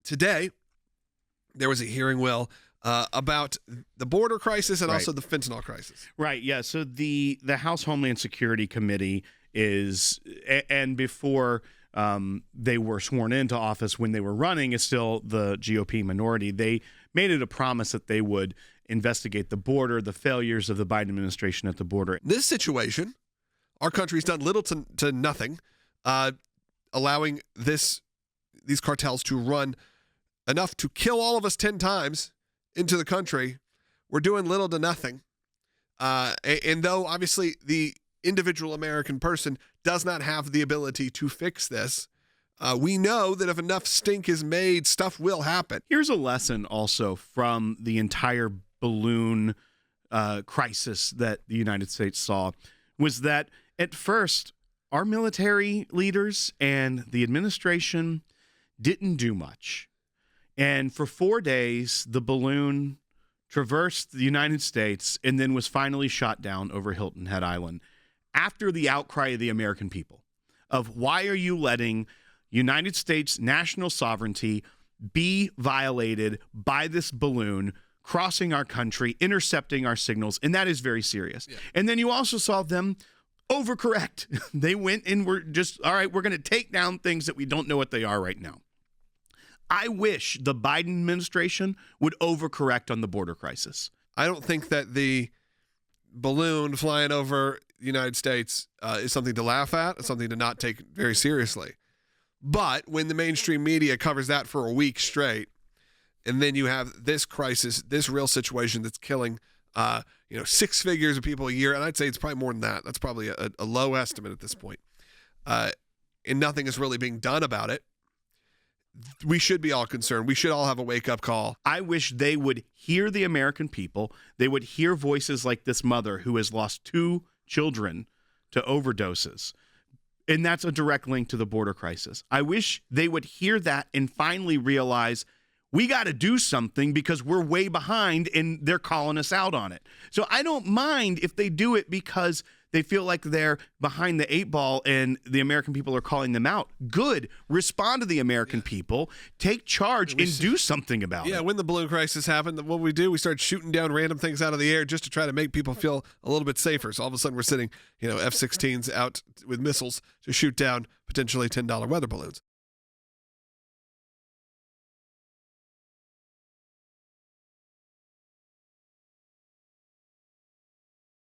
today, there was a hearing, Will, about the border crisis and Right. also the fentanyl crisis. Right, yeah. So the House Homeland Security Committee is, and before they were sworn into office, when they were running, is still the GOP minority. They made it a promise that they would investigate the border, the failures of the Biden administration at the border. This situation, our country's done little to nothing, allowing these cartels to run enough to kill all of us 10 times into the country. We're doing little to nothing. And though obviously the individual American person does not have the ability to fix this, we know that if enough stink is made, stuff will happen. Here's a lesson also from the entire balloon crisis that the United States saw, was that at first our military leaders and the administration didn't do much. And for 4 days, the balloon traversed the United States and then was finally shot down over Hilton Head Island after the outcry of the American people of, why are you letting United States national sovereignty be violated by this balloon crossing our country, intercepting our signals? And that is very serious. Yeah. And then you also saw them overcorrect. They went and were just, all right, we're going to take down things that we don't know what they are right now. I wish the Biden administration would overcorrect on the border crisis. I don't think that the balloon flying over the United States is something to laugh at. It's something to not take very seriously. But when the mainstream media covers that for a week straight, and then you have this crisis, this real situation that's killing, 6 figures of people a year, and I'd say it's probably more than that. That's probably a low estimate at this point. And nothing is really being done about it. We should be all concerned. We should all have a wake-up call. I wish they would hear the American people. They would hear voices like this mother who has lost 2 children to overdoses. And that's a direct link to the border crisis. I wish they would hear that and finally realize we got to do something because we're way behind and they're calling us out on it. So I don't mind if they do it because they feel like they're behind the 8 ball and the American people are calling them out. Good. Respond to the American people. Take charge and do something about it. Yeah, when the balloon crisis happened, what we do, we started shooting down random things out of the air just to try to make people feel a little bit safer. So all of a sudden we're sitting, F-16s out with missiles to shoot down potentially $10 weather balloons.